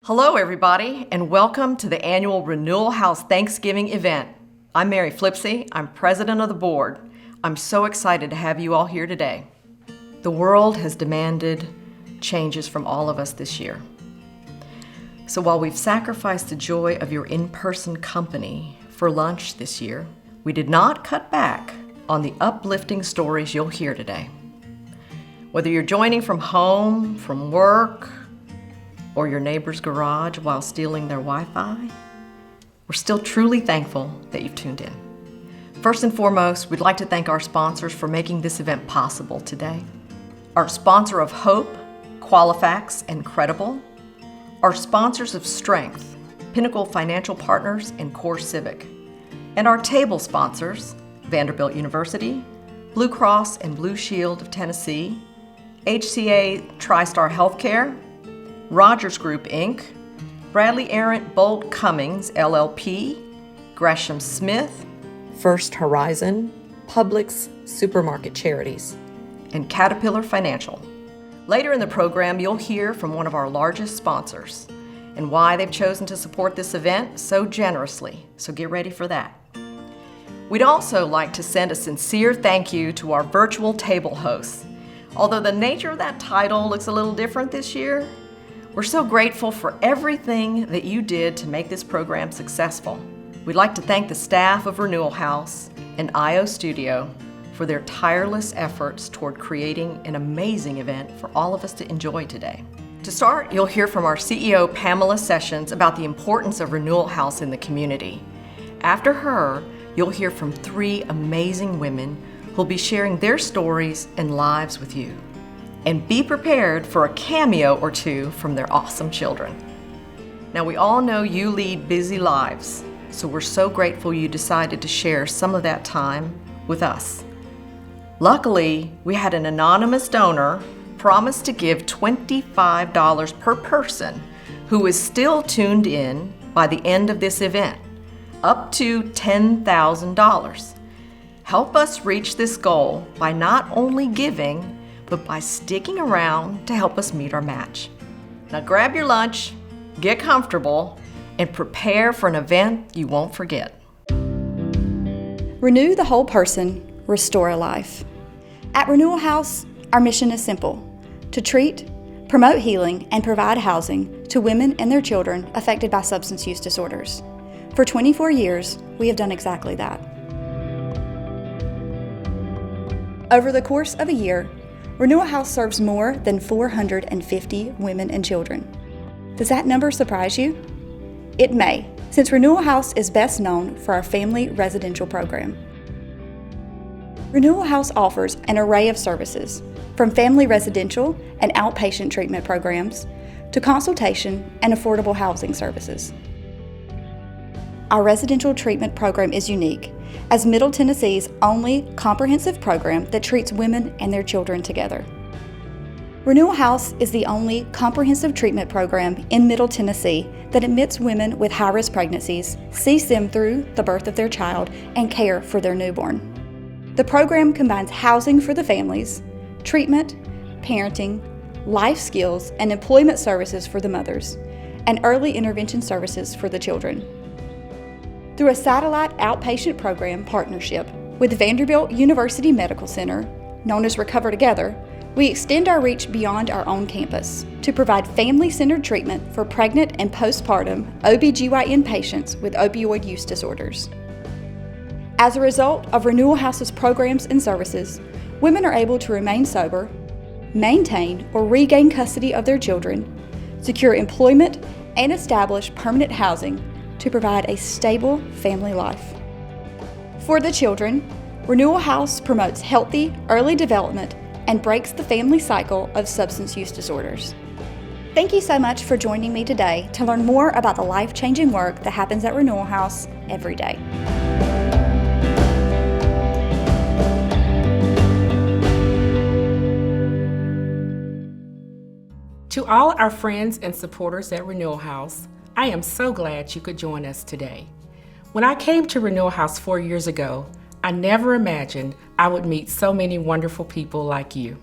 Hello, everybody, and welcome to the annual Renewal House Thanksgiving event. I'm Mary Flipsy. I'm president of the board. I'm so excited to have you all here today. The world has demanded changes from all of us this year. So while we've sacrificed the joy of your in-person company for lunch this year, we did not cut back on the uplifting stories you'll hear today. Whether you're joining from home, from work, or your neighbor's garage while stealing their Wi-Fi, we're still truly thankful that you've tuned in. First and foremost, we'd like to thank our sponsors for making this event possible today. Our sponsor of Hope, Qualifax, and Credible. Our sponsors of Strength, Pinnacle Financial Partners and Core Civic. And our table sponsors, Vanderbilt University, Blue Cross and Blue Shield of Tennessee, HCA TriStar Healthcare, Rogers Group, Inc., Bradley Arent Bolt Cummings, LLP, Gresham Smith, First Horizon, Publix Supermarket Charities, and Caterpillar Financial. Later in the program, you'll hear from one of our largest sponsors and why they've chosen to support this event so generously, so get ready for that. We'd also like to send a sincere thank you to our virtual table hosts. Although the nature of that title looks a little different this year, we're so grateful for everything that you did to make this program successful. We'd like to thank the staff of Renewal House and IO Studio for their tireless efforts toward creating an amazing event for all of us to enjoy today. To start, you'll hear from our CEO, Pamela Sessions, about the importance of Renewal House in the community. After her, you'll hear from three amazing women who'll be sharing their stories and lives with you. And be prepared for a cameo or two from their awesome children. Now, we all know you lead busy lives, so we're so grateful you decided to share some of that time with us. Luckily, we had an anonymous donor promise to give $25 per person who is still tuned in by the end of this event, up to $10,000. Help us reach this goal by not only giving, but by sticking around to help us meet our match. Now grab your lunch, get comfortable, and prepare for an event you won't forget. Renew the whole person, restore a life. At Renewal House, our mission is simple: to treat, promote healing, and provide housing to women and their children affected by substance use disorders. For 24 years, we have done exactly that. Over the course of a year, Renewal House serves more than 450 women and children. Does that number surprise you? It may, since Renewal House is best known for our family residential program. Renewal House offers an array of services, from family residential and outpatient treatment programs to consultation and affordable housing services. Our residential treatment program is unique as Middle Tennessee's only comprehensive program that treats women and their children together. Renewal House is the only comprehensive treatment program in Middle Tennessee that admits women with high-risk pregnancies, sees them through the birth of their child, and care for their newborn. The program combines housing for the families, treatment, parenting, life skills, and employment services for the mothers, and early intervention services for the children. Through a satellite outpatient program partnership with Vanderbilt University Medical Center, known as Recover Together, we extend our reach beyond our own campus to provide family-centered treatment for pregnant and postpartum OB/GYN patients with opioid use disorders. As a result of Renewal House's programs and services, women are able to remain sober, maintain or regain custody of their children, secure employment, and establish permanent housing to provide a stable family life. For the children, Renewal House promotes healthy early development and breaks the family cycle of substance use disorders. Thank you so much for joining me today to learn more about the life-changing work that happens at Renewal House every day. To all our friends and supporters at Renewal House, I am so glad you could join us today. When I came to Renewal House 4 years ago, I never imagined I would meet so many wonderful people like you.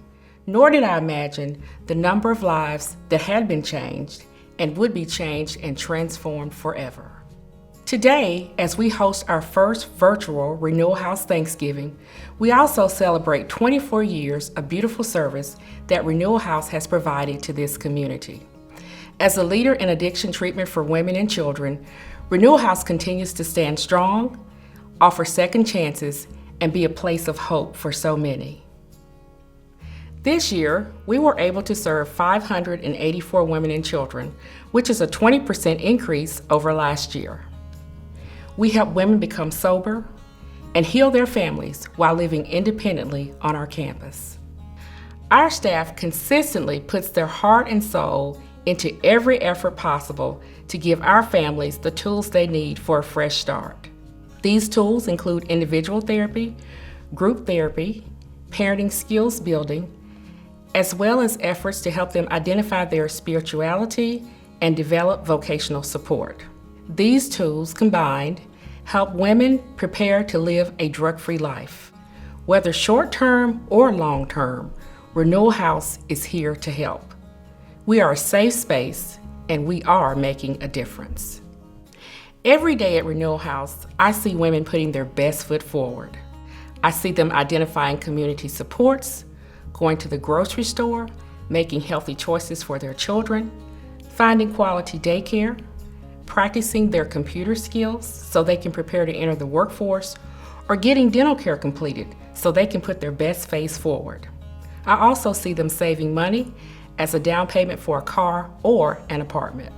Nor did I imagine the number of lives that had been changed and would be changed and transformed forever. Today, as we host our first virtual Renewal House Thanksgiving, we also celebrate 24 years of beautiful service that Renewal House has provided to this community. As a leader in addiction treatment for women and children, Renewal House continues to stand strong, offer second chances, and be a place of hope for so many. This year, we were able to serve 584 women and children, which is a 20% increase over last year. We help women become sober and heal their families while living independently on our campus. Our staff consistently puts their heart and soul into every effort possible to give our families the tools they need for a fresh start. These tools include individual therapy, group therapy, parenting skills building, as well as efforts to help them identify their spirituality and develop vocational support. These tools combined help women prepare to live a drug-free life. Whether short-term or long-term, Renewal House is here to help. We are a safe space and we are making a difference. Every day at Renewal House, I see women putting their best foot forward. I see them identifying community supports, going to the grocery store, making healthy choices for their children, finding quality daycare, practicing their computer skills so they can prepare to enter the workforce, or getting dental care completed so they can put their best face forward. I also see them saving money as a down payment for a car or an apartment.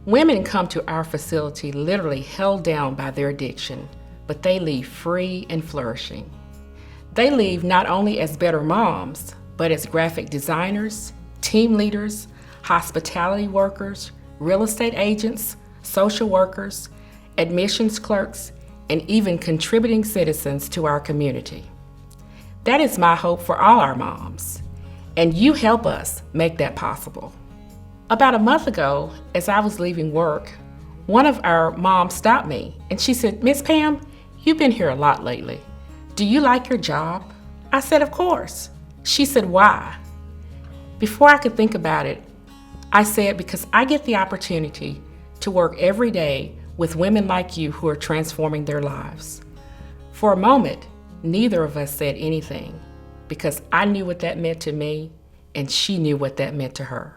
Women come to our facility literally held down by their addiction, but they leave free and flourishing. They leave not only as better moms, but as graphic designers, team leaders, hospitality workers, real estate agents, social workers, admissions clerks, and even contributing citizens to our community. That is my hope for all our moms, and you help us make that possible. About a month ago, as I was leaving work, one of our moms stopped me and she said, "Miss Pam, you've been here a lot lately. Do you like your job?" I said, "Of course." She said, "Why?" Before I could think about it, I said, "Because I get the opportunity to work every day with women like you who are transforming their lives." For a moment, neither of us said anything because I knew what that meant to me and she knew what that meant to her.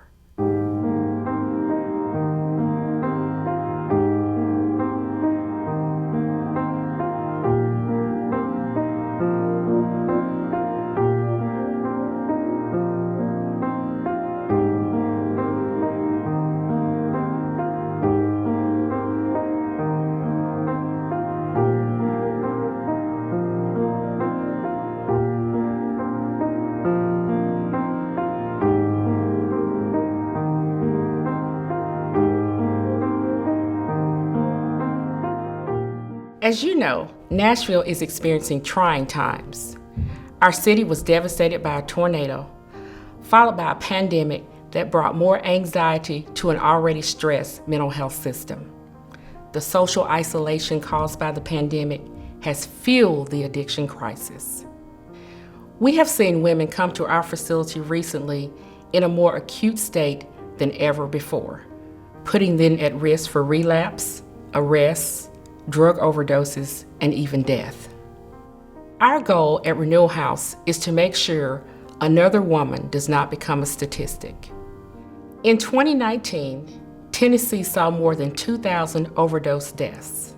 As you know, Nashville is experiencing trying times. Our city was devastated by a tornado, followed by a pandemic that brought more anxiety to an already stressed mental health system. The social isolation caused by the pandemic has fueled the addiction crisis. We have seen women come to our facility recently in a more acute state than ever before, putting them at risk for relapse, arrests, drug overdoses, and even death. Our goal at Renewal House is to make sure another woman does not become a statistic. In 2019, Tennessee saw more than 2,000 overdose deaths.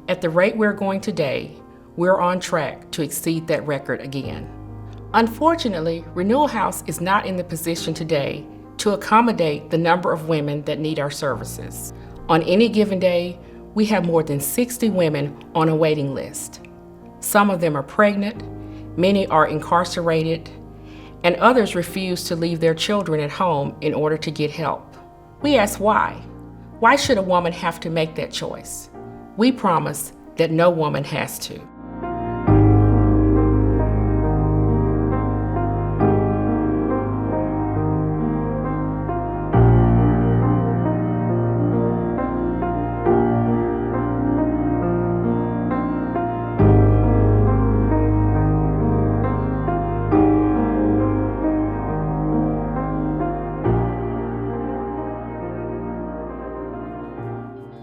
At the rate we're going today, we're on track to exceed that record again. Unfortunately, Renewal House is not in the position today to accommodate the number of women that need our services. On any given day, we have more than 60 women on a waiting list. Some of them are pregnant, many are incarcerated, and others refuse to leave their children at home in order to get help. We ask why. Why should a woman have to make that choice? We promise that no woman has to.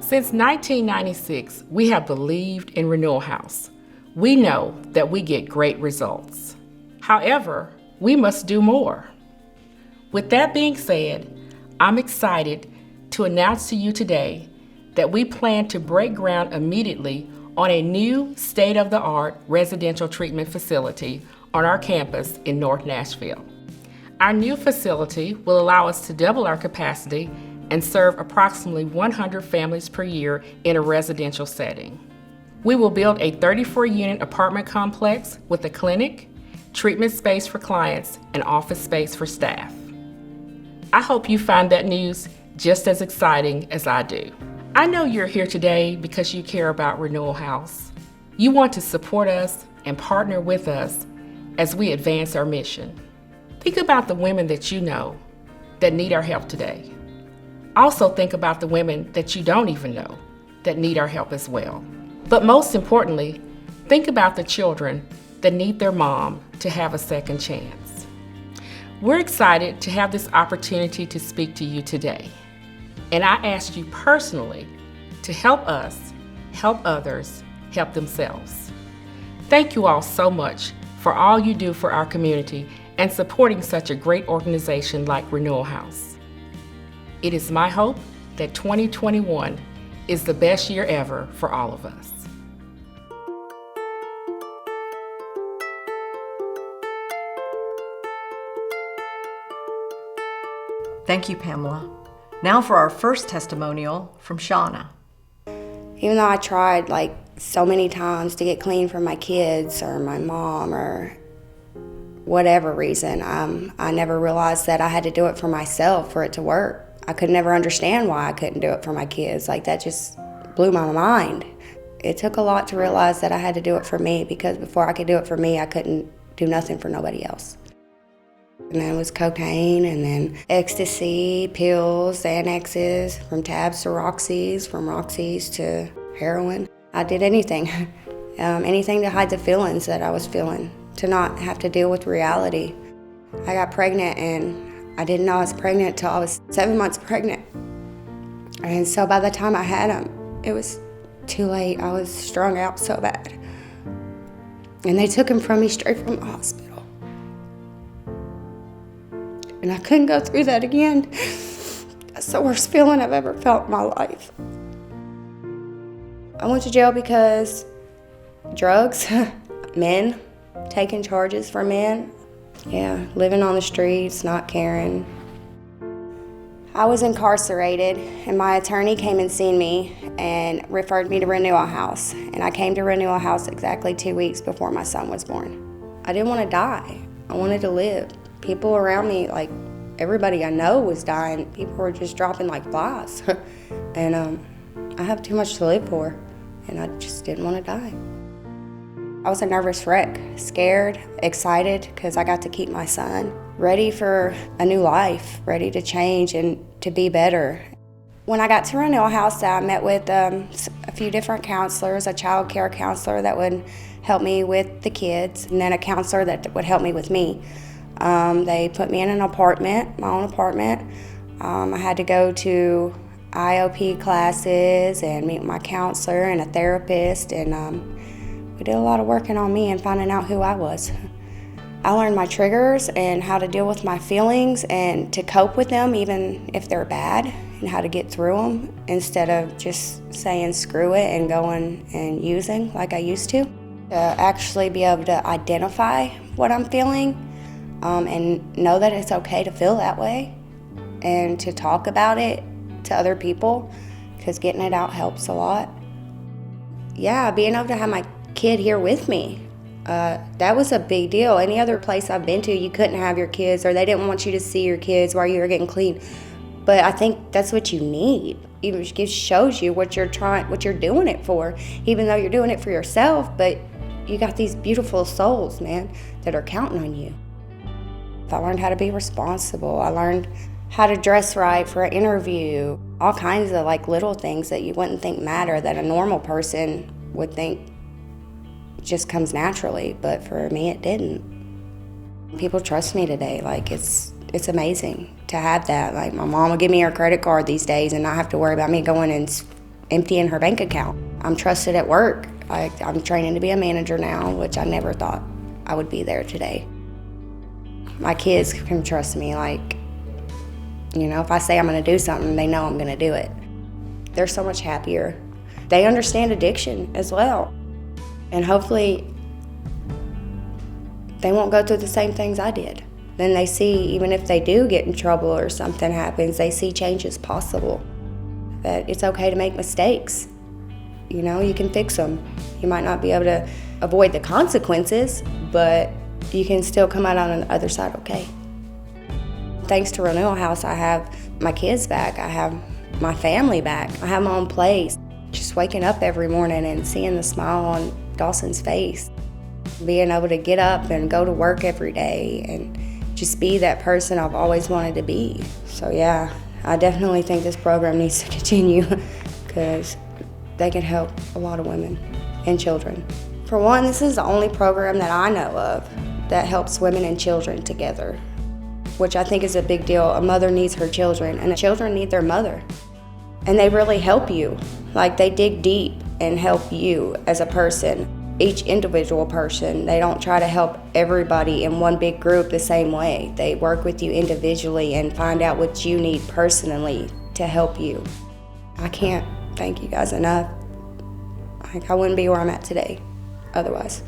Since 1996, we have believed in Renewal House. We know that we get great results. However, we must do more. With that being said, I'm excited to announce to you today that we plan to break ground immediately on a new state-of-the-art residential treatment facility on our campus in North Nashville. Our new facility will allow us to double our capacity and serve approximately 100 families per year in a residential setting. We will build a 34-unit apartment complex with a clinic, treatment space for clients, and office space for staff. I hope you find that news just as exciting as I do. I know you're here today because you care about Renewal House. You want to support us and partner with us as we advance our mission. Think about the women that you know that need our help today. Also think about the women that you don't even know that need our help as well. But most importantly, think about the children that need their mom to have a second chance. We're excited to have this opportunity to speak to you today. And I ask you personally to help us, help others, help themselves. Thank you all so much for all you do for our community and supporting such a great organization like Renewal House. It is my hope that 2021 is the best year ever for all of us. Thank you, Pamela. Now for our first testimonial from Shauna. Even though I tried like so many times to get clean for my kids or my mom or whatever reason, I never realized that I had to do it for myself for it to work. I could never understand why I couldn't do it for my kids. Like, that just blew my mind. It took a lot to realize that I had to do it for me, because before I could do it for me, I couldn't do nothing for nobody else. And then it was cocaine, and then ecstasy, pills, Xanaxes, from tabs to Roxy's, from Roxy's to heroin. I did anything, anything to hide the feelings that I was feeling, to not have to deal with reality. I got pregnant, and I didn't know I was pregnant until I was 7 months pregnant. And so by the time I had him, it was too late. I was strung out so bad. And they took him from me straight from the hospital. And I couldn't go through that again. That's the worst feeling I've ever felt in my life. I went to jail because drugs, men, taking charges for men. Yeah, living on the streets, not caring. I was incarcerated, and my attorney came and seen me and referred me to Renewal House. And I came to Renewal House exactly 2 weeks before my son was born. I didn't want to die. I wanted to live. People around me, like everybody I know, was dying. People were just dropping like flies. And I have too much to live for, and I just didn't want to die. I was a nervous wreck, scared, excited, because I got to keep my son, ready for a new life, ready to change and to be better. When I got to Renewal House, I met with a few different counselors, a child care counselor that would help me with the kids, and then a counselor that would help me with me. They put me in an apartment, my own apartment. I had to go to IOP classes and meet with my counselor and a therapist, and we did a lot of working on me and finding out who I was. I learned my triggers and how to deal with my feelings and to cope with them even if they're bad, and how to get through them instead of just saying screw it and going and using like I used to. To actually be able to identify what I'm feeling and know that it's okay to feel that way, and to talk about it to other people, because getting it out helps a lot. Yeah, being able to have my kid here with me, that was a big deal. Any other place I've been to, you couldn't have your kids, or they didn't want you to see your kids while you were getting clean. But I think that's what you need. It shows you what you're doing it for, even though you're doing it for yourself. But you got these beautiful souls, man, that are counting on you. I learned how to be responsible. I learned how to dress right for an interview. All kinds of like little things that you wouldn't think matter, that a normal person would think just comes naturally, but for me it didn't. People trust me today. Like, it's amazing to have that. Like, my mom will give me her credit card these days and not have to worry about me going and emptying her bank account. I'm trusted at work. I'm training to be a manager now, which I never thought I would be there today. My kids can trust me, like, if I say I'm gonna do something, they know I'm gonna do it. They're so much happier. They understand addiction as well. And hopefully they won't go through the same things I did. Then they see, even if they do get in trouble or something happens, they see change is possible. That it's okay to make mistakes. You can fix them. You might not be able to avoid the consequences, but you can still come out on the other side okay. Thanks to Renewal House, I have my kids back. I have my family back. I have my own place. Just waking up every morning and seeing the smile on Dawson's face. Being able to get up and go to work every day and just be that person I've always wanted to be. So yeah, I definitely think this program needs to continue because they can help a lot of women and children. For one, this is the only program that I know of that helps women and children together, which I think is a big deal. A mother needs her children, and the children need their mother. And they really help you. Like, they dig deep and help you as a person, each individual person. They don't try to help everybody in one big group the same way. They work with you individually and find out what you need personally to help you. I can't thank you guys enough. I wouldn't be where I'm at today otherwise.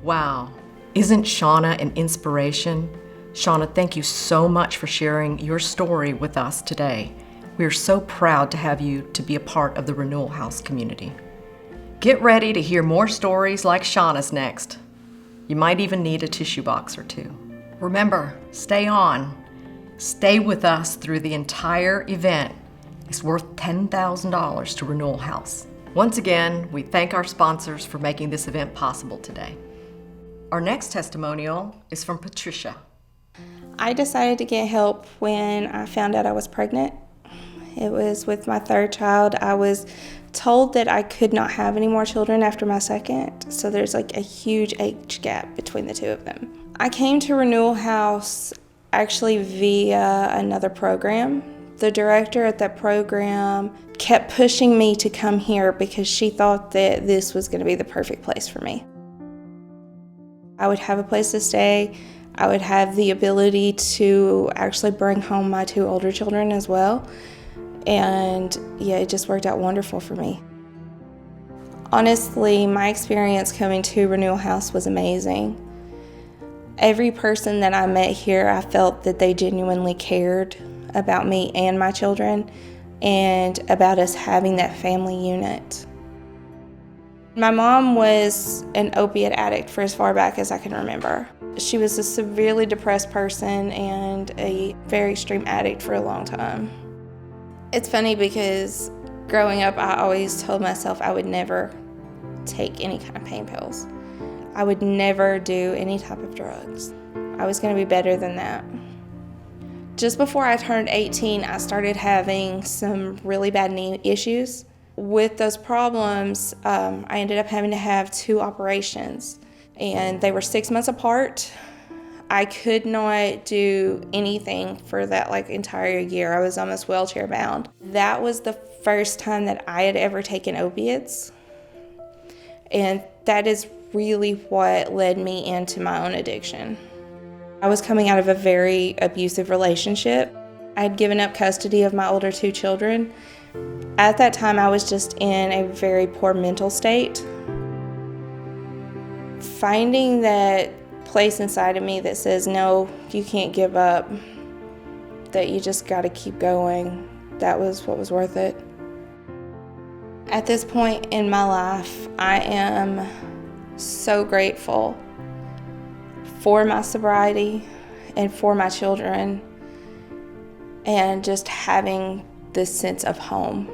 Wow. Isn't Shauna an inspiration? Shauna, thank you so much for sharing your story with us today. We are so proud to have you to be a part of the Renewal House community. Get ready to hear more stories like Shauna's next. You might even need a tissue box or two. Remember, stay on. Stay with us through the entire event. It's worth $10,000 to Renewal House. Once again, we thank our sponsors for making this event possible today. Our next testimonial is from Patricia. I decided to get help when I found out I was pregnant. It was with my third child. I was told that I could not have any more children after my second, so there's like a huge age gap between the two of them. I came to Renewal House actually via another program. The director at that program kept pushing me to come here because she thought that this was going to be the perfect place for me. I would have a place to stay. I would have the ability to actually bring home my two older children as well. And yeah, it just worked out wonderful for me. Honestly, my experience coming to Renewal House was amazing. Every person that I met here, I felt that they genuinely cared about me and my children and about us having that family unit. My mom was an opiate addict for as far back as I can remember. She was a severely depressed person and a very extreme addict for a long time. It's funny because growing up, I always told myself I would never take any kind of pain pills. I would never do any type of drugs. I was going to be better than that. Just before I turned 18, I started having some really bad knee issues. With those problems, I ended up having to have 2 operations, and they were 6 months apart. I could not do anything for that entire year. I was almost wheelchair bound. That was the first time that I had ever taken opiates, and that is really what led me into my own addiction. I was coming out of a very abusive relationship. I had given up custody of my older 2 children. At that time, I was just in a very poor mental state. Finding that place inside of me that says, no, you can't give up, that you just got to keep going, that was what was worth it. At this point in my life, I am so grateful for my sobriety and for my children and just having this sense of home.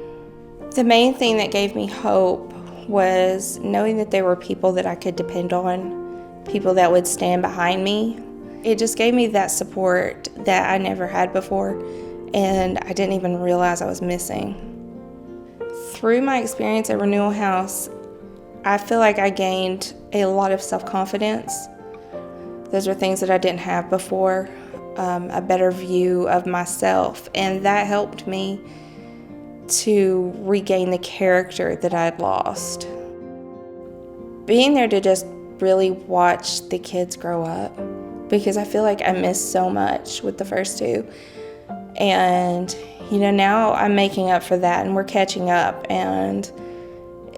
The main thing that gave me hope was knowing that there were people that I could depend on, people that would stand behind me. It just gave me that support that I never had before, and I didn't even realize I was missing. Through my experience at Renewal House, I feel like I gained a lot of self-confidence. Those are things that I didn't have before, a better view of myself, and that helped me to regain the character that I'd lost. Being there to just really watch the kids grow up, because I feel like I missed so much with the first two. And, now I'm making up for that and we're catching up. And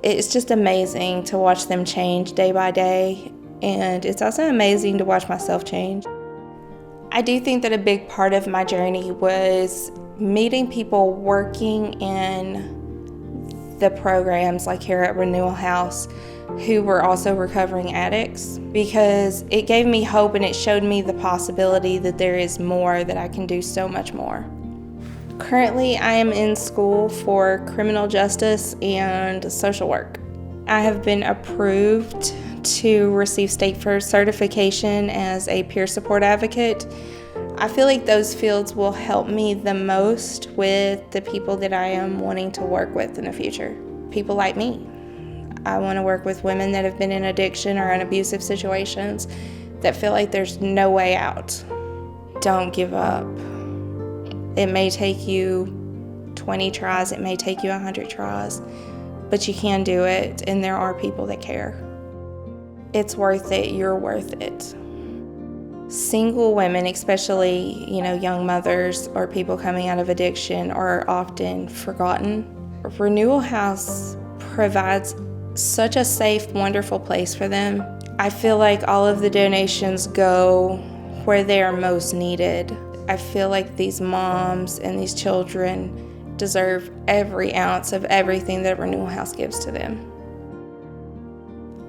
it's just amazing to watch them change day by day. And it's also amazing to watch myself change. I do think that a big part of my journey was meeting people working in the programs like here at Renewal House who were also recovering addicts, because it gave me hope and it showed me the possibility that there is more, that I can do so much more. Currently, I am in school for criminal justice and social work. I have been approved to receive state first certification as a peer support advocate. I feel like those fields will help me the most with the people that I am wanting to work with in the future. People like me. I want to work with women that have been in addiction or in abusive situations that feel like there's no way out. Don't give up. It may take you 20 tries, it may take you 100 tries, but you can do it, and there are people that care. It's worth it, you're worth it. Single women, especially, young mothers or people coming out of addiction, are often forgotten. Renewal House provides such a safe, wonderful place for them. I feel like all of the donations go where they are most needed. I feel like these moms and these children deserve every ounce of everything that Renewal House gives to them.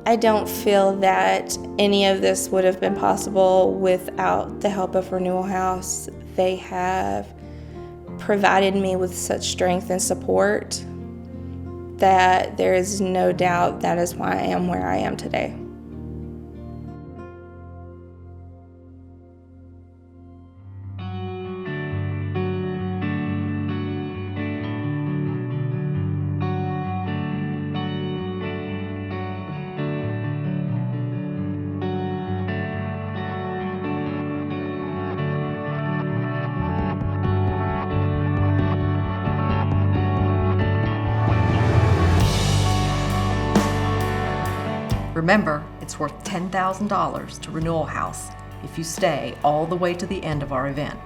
I don't feel that any of this would have been possible without the help of Renewal House. They have provided me with such strength and support that there is no doubt that is why I am where I am today. Remember, it's worth $10,000 to Renewal House if you stay all the way to the end of our event.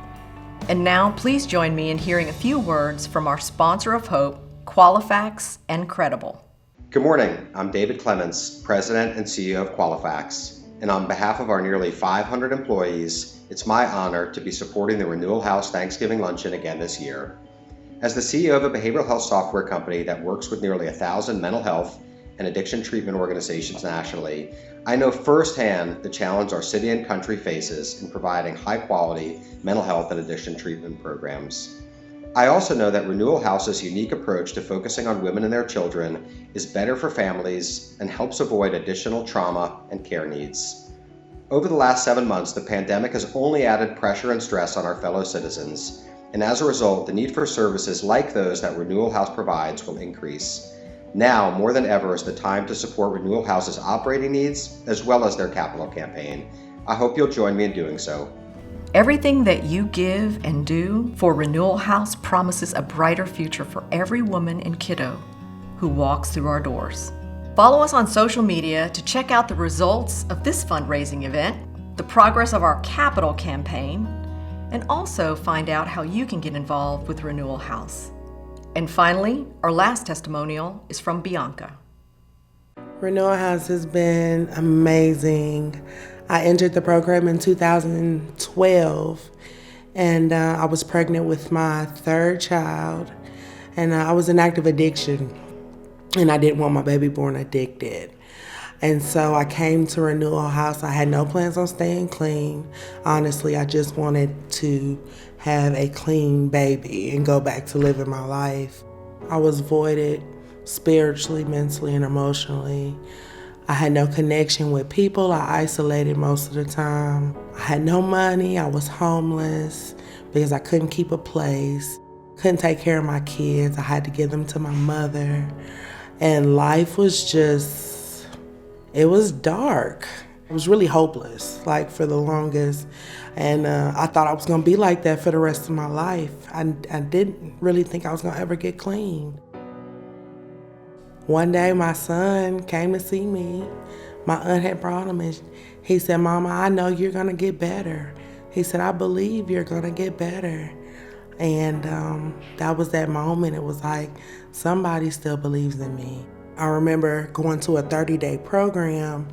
And now, please join me in hearing a few words from our sponsor of hope, Qualifax and Credible. Good morning. I'm David Clements, President and CEO of Qualifax. And on behalf of our nearly 500 employees, it's my honor to be supporting the Renewal House Thanksgiving Luncheon again this year. As the CEO of a behavioral health software company that works with nearly 1,000 mental health and addiction treatment organizations nationally, I know firsthand the challenge our city and country faces in providing high-quality mental health and addiction treatment programs. I also know that Renewal House's unique approach to focusing on women and their children is better for families and helps avoid additional trauma and care needs. Over the last 7 months, the pandemic has only added pressure and stress on our fellow citizens, and as a result, the need for services like those that Renewal House provides will increase. Now, more than ever, is the time to support Renewal House's operating needs as well as their capital campaign. I hope you'll join me in doing so. Everything that you give and do for Renewal House promises a brighter future for every woman and kiddo who walks through our doors. Follow us on social media to check out the results of this fundraising event, the progress of our capital campaign, and also find out how you can get involved with Renewal House. And finally, our last testimonial is from Bianca. Renewal House has been amazing. I entered the program in 2012, and I was pregnant with my third child, and I was in active addiction, and I didn't want my baby born addicted. And so I came to Renewal House. I had no plans on staying clean. Honestly, I just wanted to have a clean baby and go back to living my life. I was voided spiritually, mentally, and emotionally. I had no connection with people. I isolated most of the time. I had no money. I was homeless because I couldn't keep a place. Couldn't take care of my kids. I had to give them to my mother. And life was just, it was dark. I was really hopeless, like for the longest. And I thought I was gonna be like that for the rest of my life. I didn't really think I was gonna ever get clean. One day my son came to see me. My aunt had brought him and he said, "Mama, I know you're gonna get better." He said, "I believe you're gonna get better." And that was that moment. It was like, somebody still believes in me. I remember going to a 30-day program,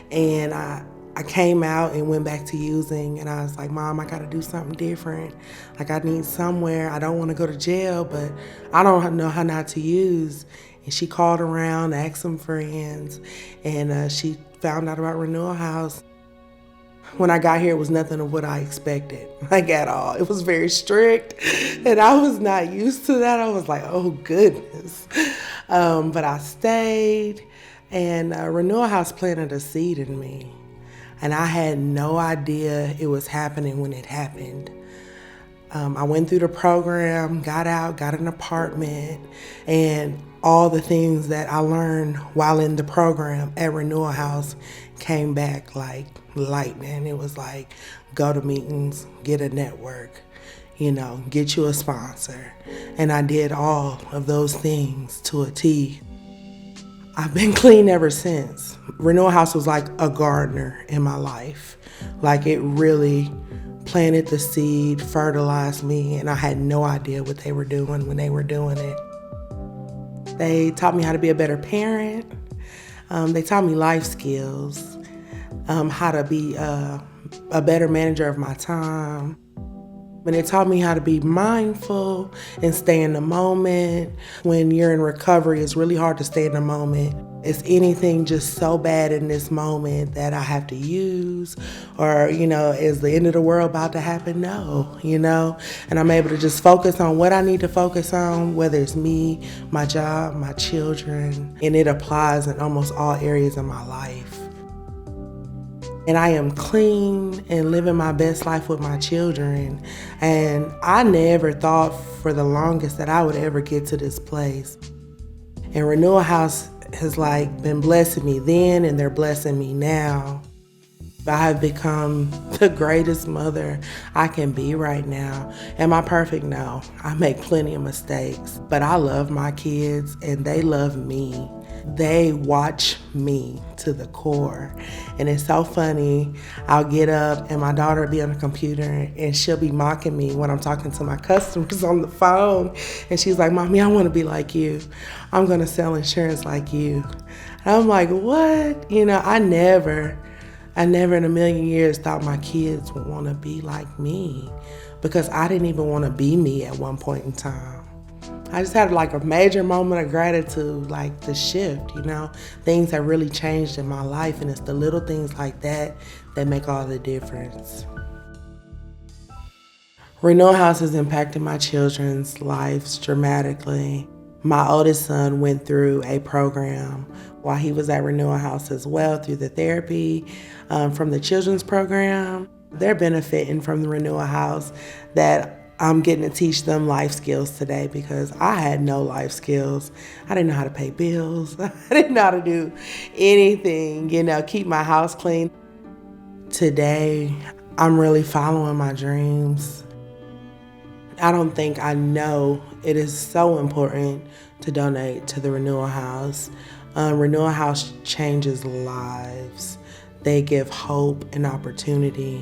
and I came out and went back to using, and I was like, "Mom, I gotta do something different. Like, I need somewhere. I don't wanna go to jail, but I don't know how not to use." And she called around, asked some friends, and she found out about Renewal House. When I got here, it was nothing of what I expected, like at all. It was very strict, and I was not used to that. I was like, oh goodness. But I stayed, and Renewal House planted a seed in me. And I had no idea it was happening when it happened. I went through the program, got out, got an apartment, and all the things that I learned while in the program at Renewal House came back like lightning. It was like, go to meetings, get a network, get you a sponsor. And I did all of those things to a T. I've been clean ever since. Renewal House was like a gardener in my life. Like, it really planted the seed, fertilized me, and I had no idea what they were doing when they were doing it. They taught me how to be a better parent. They taught me life skills, how to be a better manager of my time. And it taught me how to be mindful and stay in the moment. When you're in recovery, it's really hard to stay in the moment. Is anything just so bad in this moment that I have to use? Or, is the end of the world about to happen? No, And I'm able to just focus on what I need to focus on, whether it's me, my job, my children. And it applies in almost all areas of my life. And I am clean and living my best life with my children. And I never thought for the longest that I would ever get to this place. And Renewal House has been blessing me then, and they're blessing me now. I have become the greatest mother I can be right now. Am I perfect? No. I make plenty of mistakes, but I love my kids and they love me. They watch me to the core. And it's so funny. I'll get up and my daughter will be on the computer and she'll be mocking me when I'm talking to my customers on the phone. And she's like, "Mommy, I want to be like you. I'm going to sell insurance like you." And I'm like, what? I never in a million years thought my kids would want to be like me, because I didn't even want to be me at one point in time. I just had a major moment of gratitude, like the shift, Things have really changed in my life, and it's the little things like that that make all the difference. Renewal House has impacted my children's lives dramatically. My oldest son went through a program while he was at Renewal House as well, through the therapy from the children's program. They're benefiting from the Renewal House that I'm getting to teach them life skills today, because I had no life skills. I didn't know how to pay bills. I didn't know how to do anything, keep my house clean. Today, I'm really following my dreams. I don't think I know it is so important to donate to the Renewal House. Renewal House changes lives. They give hope and opportunity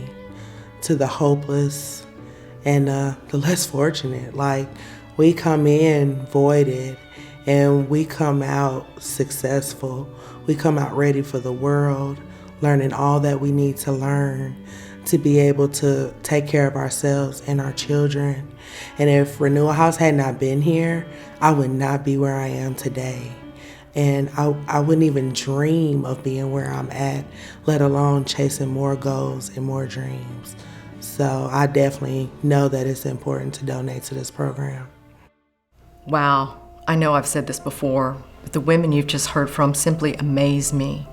to the hopeless and the less fortunate. We come in voided and we come out successful. We come out ready for the world, learning all that we need to learn to be able to take care of ourselves and our children. And if Renewal House had not been here, I would not be where I am today. And I wouldn't even dream of being where I'm at, let alone chasing more goals and more dreams. So I definitely know that it's important to donate to this program. Wow, I know I've said this before, but the women you've just heard from simply amaze me.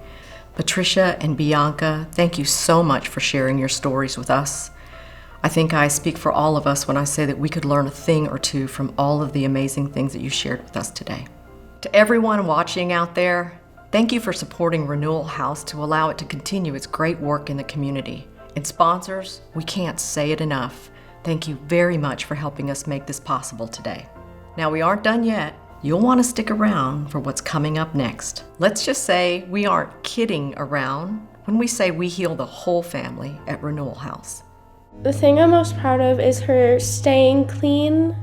Patricia and Bianca, thank you so much for sharing your stories with us. I think I speak for all of us when I say that we could learn a thing or two from all of the amazing things that you shared with us today. To everyone watching out there, Thank you for supporting Renewal House to allow it to continue its great work in the community. And sponsors, we can't say it enough. Thank you very much for helping us make this possible today. Now, we aren't done yet. You'll want to stick around for what's coming up next. Let's just say we aren't kidding around when we say we heal the whole family at Renewal House. The thing I'm most proud of is her staying clean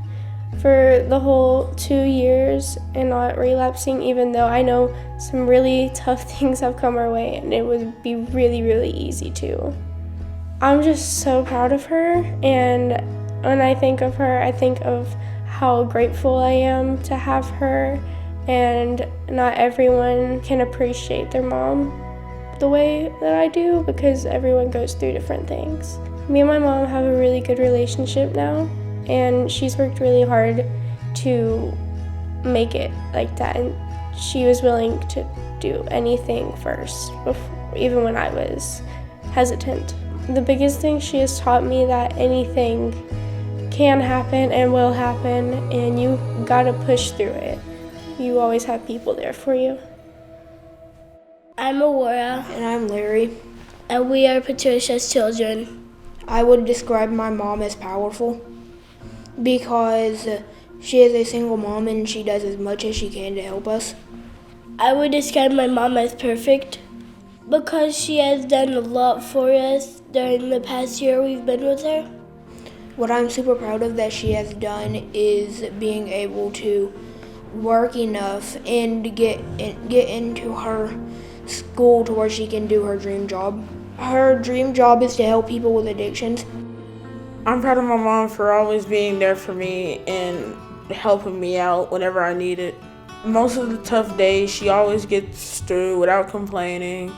for the whole 2 years and not relapsing, even though I know some really tough things have come our way and it would be really, really easy to. I'm just so proud of her, and when I think of her, I think of how grateful I am to have her, and not everyone can appreciate their mom the way that I do because everyone goes through different things. Me and my mom have a really good relationship now, and she's worked really hard to make it like that, and she was willing to do anything first, even when I was hesitant. The biggest thing she has taught me that anything can happen and will happen, and you gotta push through it. You always have people there for you. I'm Aurora. And I'm Larry. And we are Patricia's children. I would describe my mom as powerful because she is a single mom and she does as much as she can to help us. I would describe my mom as perfect because she has done a lot for us during the past year we've been with her. What I'm super proud of that she has done is being able to work enough and get into her school to where she can do her dream job. Her dream job is to help people with addictions. I'm proud of my mom for always being there for me and helping me out whenever I need it. Most of the tough days, she always gets through without complaining.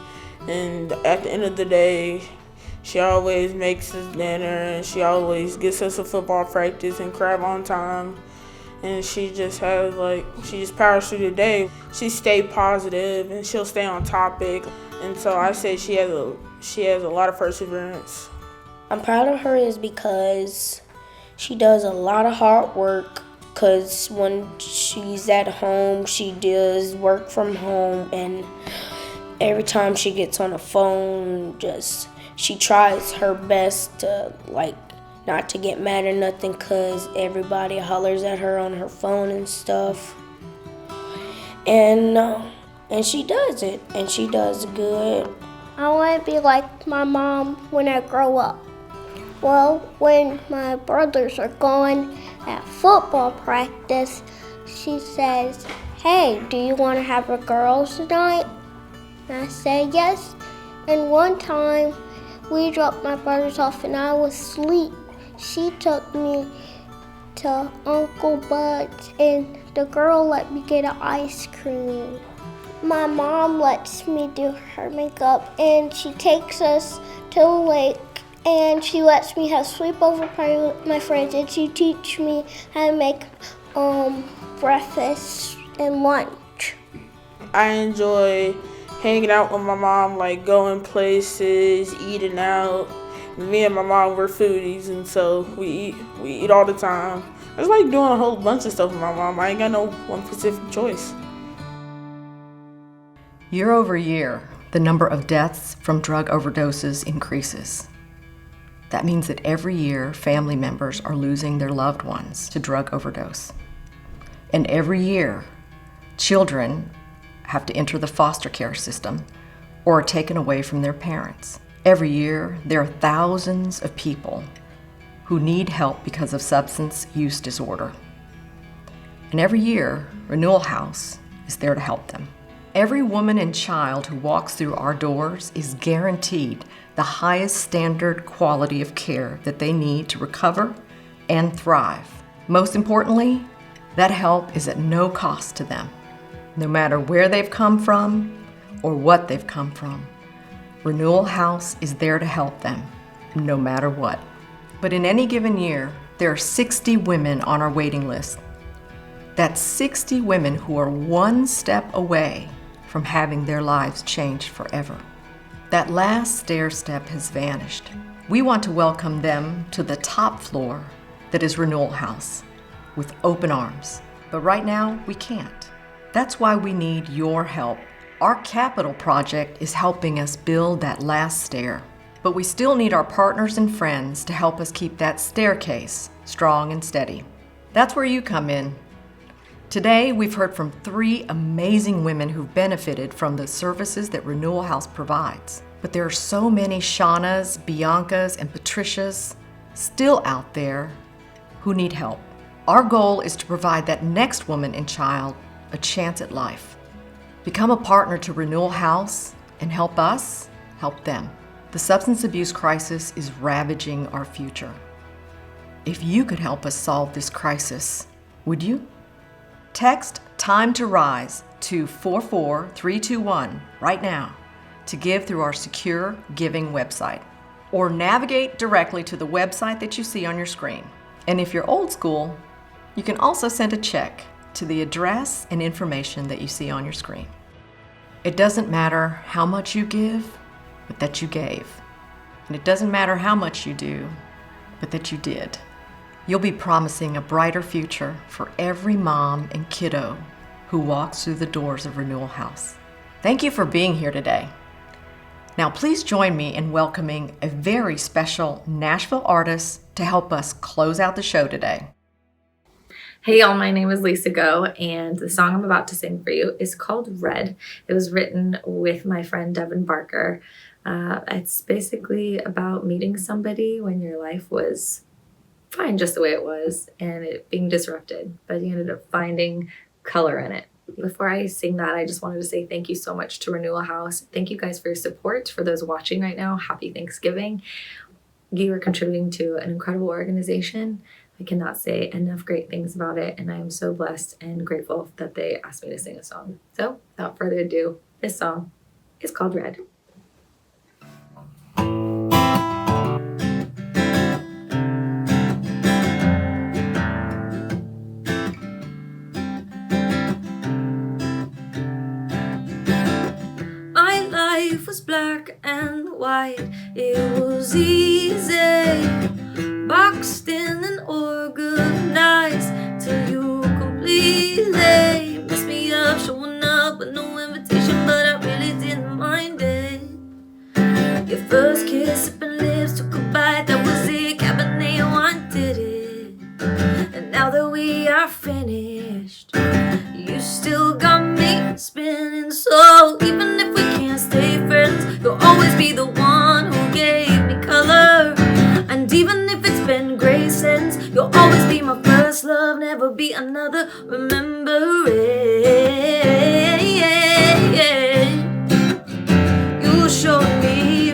And at the end of the day, she always makes us dinner and she always gets us a football practice and crab on time. And she just powers through the day. She stays positive and she'll stay on topic. And so I say she has a lot of perseverance. I'm proud of her is because she does a lot of hard work, because when she's at home, she does work from home, and every time she gets on the phone, she tries her best to not to get mad or nothing, because everybody hollers at her on her phone and stuff. And she does it, and she does good. I want to be like my mom when I grow up. Well, when my brothers are going at football practice, she says, "Hey, do you want to have a girls' night?" And I say yes. And one time, we dropped my brothers off and I was asleep. She took me to Uncle Bud's and the girl let me get an ice cream. My mom lets me do her makeup and she takes us to the lake and she lets me have sleepover party with my friends and she teaches me how to make breakfast and lunch. I enjoy hanging out with my mom, going places, eating out. Me and my mom, we're foodies, and so we eat all the time. I just like doing a whole bunch of stuff with my mom. I ain't got no one specific choice. Year over year, the number of deaths from drug overdoses increases. That means that every year, family members are losing their loved ones to drug overdose. And every year, children have to enter the foster care system or are taken away from their parents. Every year, there are thousands of people who need help because of substance use disorder. And every year, Renewal House is there to help them. Every woman and child who walks through our doors is guaranteed the highest standard quality of care that they need to recover and thrive. Most importantly, that help is at no cost to them, no matter where they've come from or what they've come from. Renewal House is there to help them, no matter what. But in any given year, there are 60 women on our waiting list. That's 60 women who are one step away from having their lives changed forever. That last stair step has vanished. We want to welcome them to the top floor that is Renewal House with open arms. But right now, we can't. That's why we need your help Our capital project is helping us build that last stair, but we still need our partners and friends to help us keep that staircase strong and steady. That's where you come in. Today, we've heard from 3 amazing women who've benefited from the services that Renewal House provides. But there are so many Shaunas, Biancas, and Patricias still out there who need help. Our goal is to provide that next woman and child a chance at life. Become a partner to Renewal House and help us help them. The substance abuse crisis is ravaging our future. If you could help us solve this crisis, would you? Text Time to Rise to 44321 right now to give through our secure giving website, or navigate directly to the website that you see on your screen. And if you're old school, you can also send a check to the address and information that you see on your screen. It doesn't matter how much you give, but that you gave. And it doesn't matter how much you do, but that you did. You'll be promising a brighter future for every mom and kiddo who walks through the doors of Renewal House. Thank you for being here today. Now please join me in welcoming a very special Nashville artist to help us close out the show today. Hey y'all, my name is Lisa Go, and the song I'm about to sing for you is called Red. It was written with my friend Devin Barker. It's basically about meeting somebody when your life was fine just the way it was and it being disrupted, but you ended up finding color in it. Before I sing that, I just wanted to say thank you so much to Renewal House. Thank you guys for your support. For those watching right now, happy Thanksgiving. You are contributing to an incredible organization. I cannot say enough great things about it, and I am so blessed and grateful that they asked me to sing a song. So without further ado, this song is called Red. Life was black and white, it was easy, boxed in and organized till you completely messed me up, showing up with no invitation, but I really didn't mind it. Your first kiss, sipping lips, took a bite, that was it, Cabernet wine did it. And now that we are finished, you still got me spinning, so even if we can't stay friends, you'll always be the one who gave me color. And even if it's been gray since, you'll always be my first love, never be another. Remember it, you showed me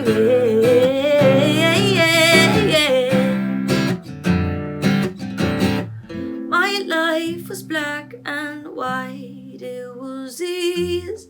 my life was black and white, it was easy,